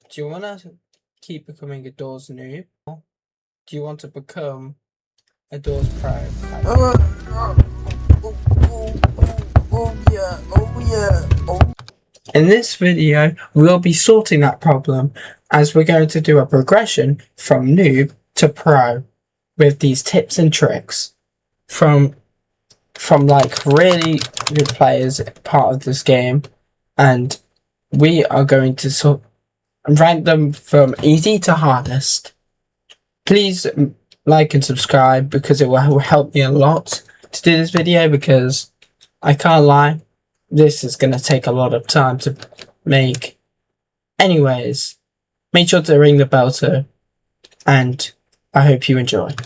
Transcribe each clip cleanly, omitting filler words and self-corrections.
Do you want to keep becoming a Doors noob? Do you want to become a Doors pro? In this video, we'll be sorting that problem as we're going to do a progression from noob to pro with these tips and tricks from like really good players part of this game, and we are going to rank them from easy to hardest. Please like and subscribe because it will help me a lot to do this video, because I can't lie, this is going to take a lot of time to make. Anyways, make sure to ring the bell too, and I hope you enjoy.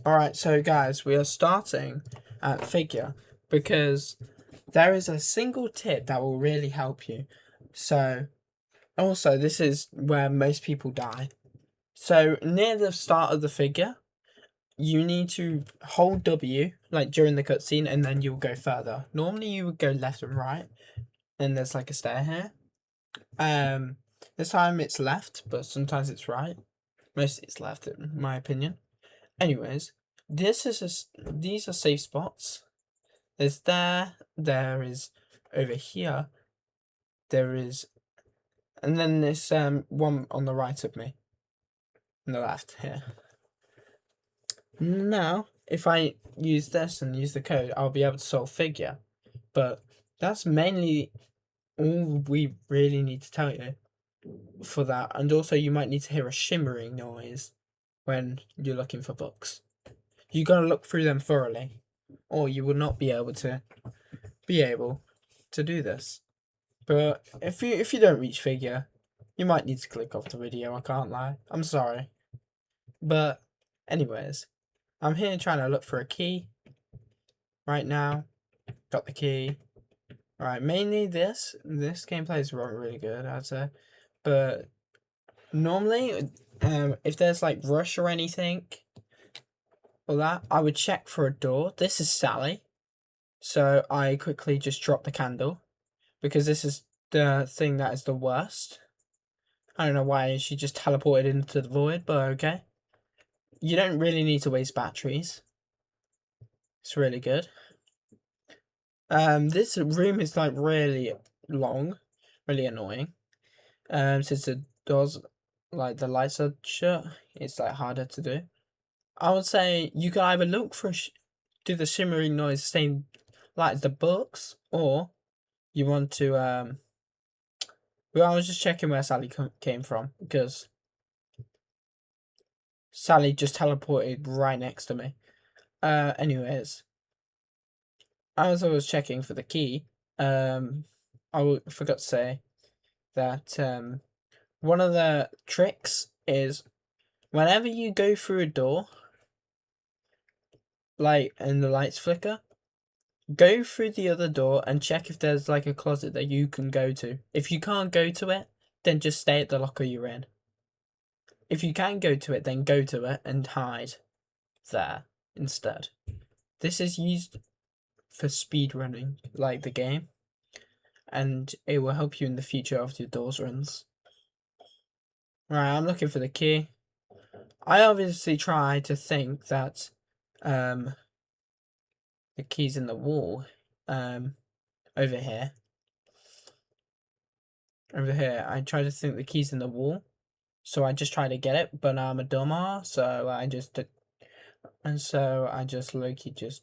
Alright, so guys, we are starting at figure because there is a single tip that will really help you. So, also, this is where most people die. So, near the start of the figure, you need to hold W, like during the cutscene, and then you'll go further. Normally, you would go left and right, and there's like a stair here. This time it's left, but sometimes it's right. Mostly it's left, in my opinion. Anyways, these are safe spots. There's there is over here, there is, and then this one on the right of me, on the left here. Now, if I use this and use the code, I'll be able to solve figure. But that's mainly all we really need to tell you for that. And also, you might need to hear a shimmering noise when you're looking for books. You gotta look through them thoroughly, or you will not be able to do this. But if you don't reach figure, you might need to click off the video. I can't lie. I'm sorry. But anyways, I'm here trying to look for a key right now. Got the key. Alright, mainly this gameplay is really good, I'd say. But normally, if there's like rush or anything, or that, I would check for a door. This is Sally. So I quickly just drop the candle, because this is the thing that is the worst. I don't know why she just teleported into the void, but okay. You don't really need to waste batteries. It's really good. This room is like really long, really annoying. Since the doors, like the lights are shut, it's like harder to do. I would say you can either look for do the shimmering noise, same like as the books, or you want to well, I was just checking where Sally came from, because Sally just teleported right next to me. Anyways, as I was checking for the key, I forgot to say that one of the tricks is whenever you go through a door, like, and the lights flicker, go through the other door and check if there's like a closet that you can go to. If you can't go to it, then just stay at the locker you're in. If you can go to it, then go to it and hide there instead. This is used for speed running, like the game, and it will help you in the future of your doors runs. Right, I'm looking for the key. I obviously try to think that the key's in the wall, over here. Over here, I try to think the key's in the wall, so I just try to get it, but now I'm a dumbass, so I just low-key just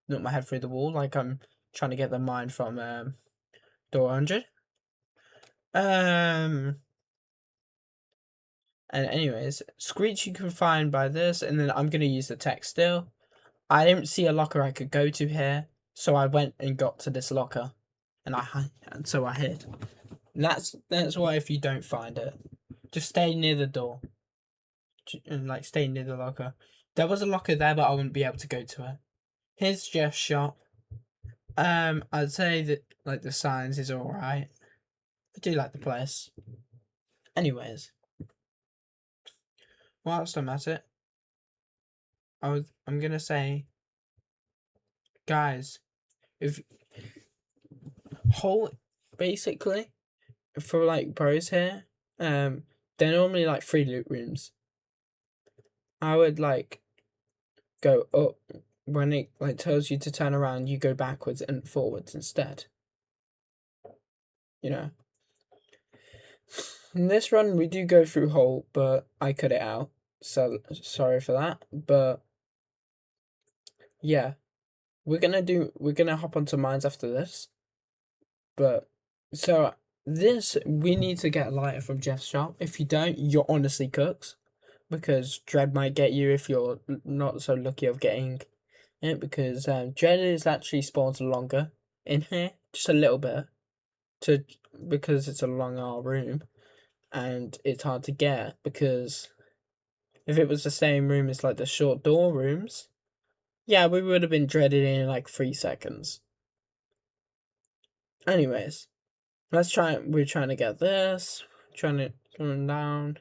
look my head through the wall like I'm trying to get the mine from door 100. And anyways, Screech you can find by this, and then I'm gonna use the text still. I didn't see a locker I could go to here, so I went and got to this locker, and so I hid. And that's why if you don't find it, just stay near the door, and like stay near the locker. There was a locker there, but I wouldn't be able to go to it. Here's Jeff's shop. I'd say that like the signs is alright. I do like the place. Anyways, whilst I'm at it, I'm gonna say, guys, if basically for like pros here, they're normally like 3 loot rooms. I would like go up when it like tells you to turn around. You go backwards and forwards instead. You know. In this run, we do go through hole, but I cut it out. So sorry for that. But yeah, we're gonna hop onto mines after this. But so this we need to get a lighter from Jeff's shop. If you don't, you're honestly cooked, because Dread might get you if you're not so lucky of getting it. Because Dread is actually spawns longer in here, just a little bit, to because it's a longer room, and it's hard to get. Because if it was the same room as like the short door rooms, yeah, we would have been dreaded in like 3 seconds. Anyways, let's try. We're trying to get this. Trying to come down,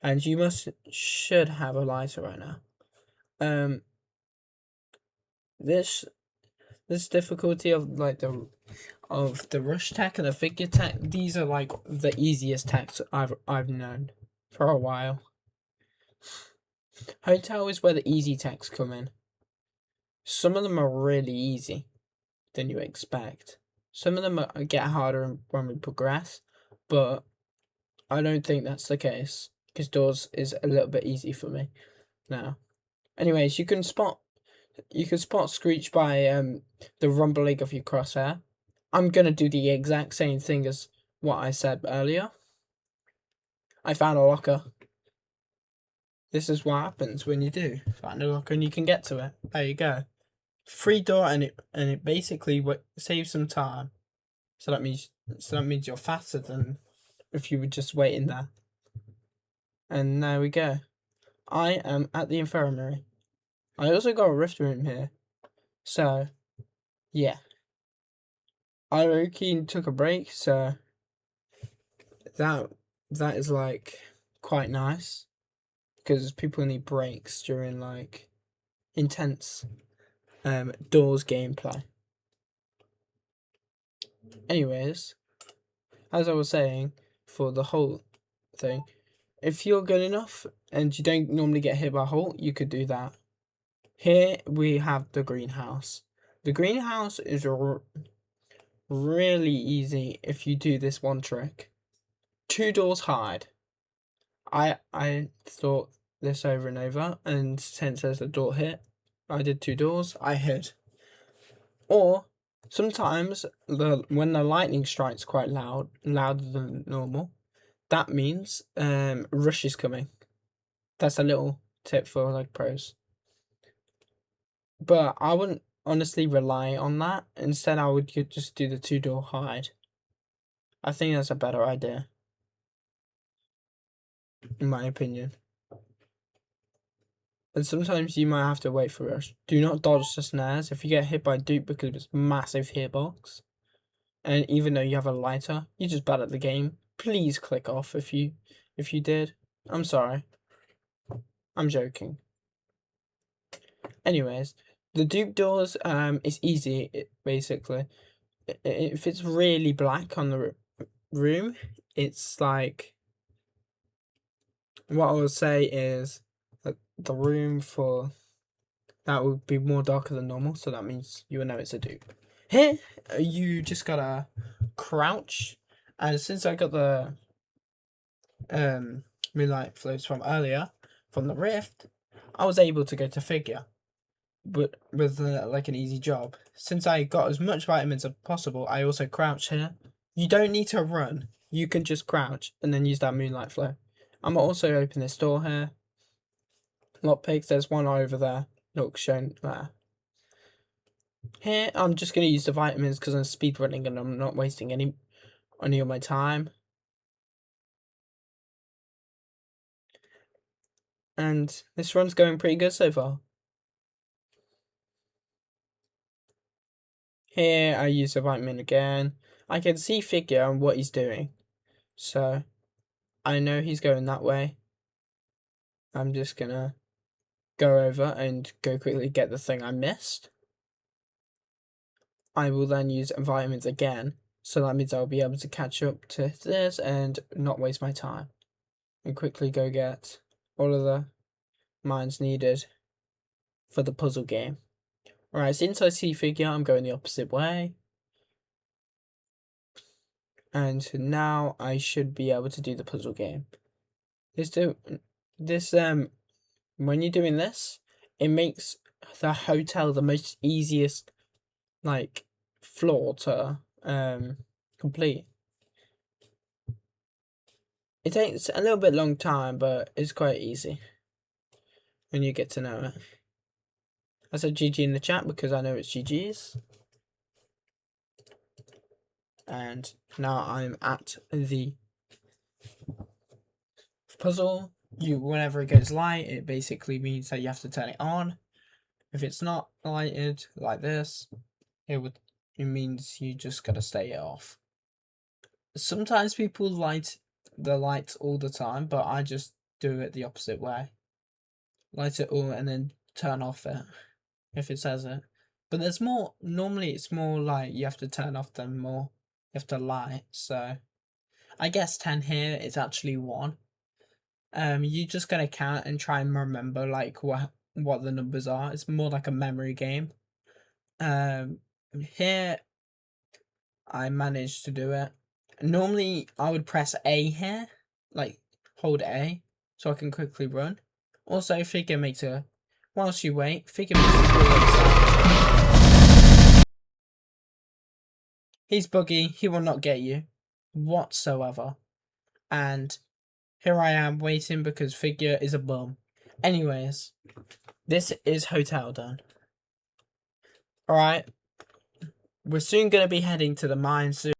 and you should have a lighter right now. This difficulty of like the rush tech and the figure tech. These are like the easiest techs I've known for a while. Hotel is where the easy techs come in. Some of them are really easy than you expect. Some of them get harder when we progress, but I don't think that's the case, because doors is a little bit easy for me now. Anyways, you can spot Screech by the rumbling of your crosshair. I'm gonna do the exact same thing as what I said earlier. I found a locker. This is what happens when you do find a locker and you can get to it. There you go. Free door, and it basically saves some time. So that means you're faster than if you were just waiting there. And there we go. I am at the infirmary. I also got a rift room here. So yeah. I low-key took a break, so that is like quite nice, because people need breaks during like intense doors gameplay. Anyways, as I was saying, for the whole thing, if you're good enough and you don't normally get hit by a hole, you could do that. Here we have the greenhouse. The greenhouse is really easy if you do this one trick. 2 doors hide. I thought this over and over, and since there's a door hit, I did 2 doors, I hid. Or sometimes when the lightning strikes quite louder than normal, that means rush is coming. That's a little tip for like pros. But I wouldn't honestly rely on that. Instead, I would just do the 2 door hide. I think that's a better idea, in my opinion. And sometimes you might have to wait for rush. Do not dodge the snares. If you get hit by dupe because of its massive hitbox, and even though you have a lighter, you're just bad at the game. Please click off if you did. I'm sorry. I'm joking. Anyways, the dupe doors is easy, basically. If it's really black on the room, it's like, what I would say is that the room for that would be more darker than normal, so that means you will know it's a dupe. Here, you just gotta crouch, and since I got the moonlight floats from earlier, from the rift, I was able to go to figure, but with like an easy job. Since I got as much vitamins as possible, I also crouch here. You don't need to run. You can just crouch and then use that moonlight flow. I'm also open this door here. Lockpicks, there's one over there. Look, shown there. Here, I'm just going to use the vitamins because I'm speed running and I'm not wasting any of my time. And this run's going pretty good so far. Here, I use the vitamin again. I can see figure and what he's doing. So, I know he's going that way. I'm just going to go over and go quickly get the thing I missed. I will then use vitamins again. So that means I'll be able to catch up to this and not waste my time. And quickly go get all of the mines needed for the puzzle game. Alright, since I see Figure, I'm going the opposite way. And now I should be able to do the puzzle game. When you're doing this, it makes the hotel the most easiest like floor to complete. It takes a little bit long time, but it's quite easy when you get to know it. I said GG in the chat because I know it's GG's. And now I'm at the puzzle. Whenever it goes light, it basically means that you have to turn it on. If it's not lighted like this, it means you just gotta stay it off. Sometimes people light the lights all the time, but I just do it the opposite way. Light it all and then turn off it if it says it. But there's more, normally it's more like you have to turn off them more. You have to light, so I guess 10 here is actually 1. You just gotta count and try and remember like what the numbers are. It's more like a memory game. Here I managed to do it. Normally I would press A here, like hold A, so I can quickly run. Also, Figure makes a, whilst you wait, Figure makes a cool little sound. He's buggy, he will not get you whatsoever. And here I am waiting because Figure is a bum. Anyways, this is hotel done. Alright, we're soon going to be heading to the mine soon.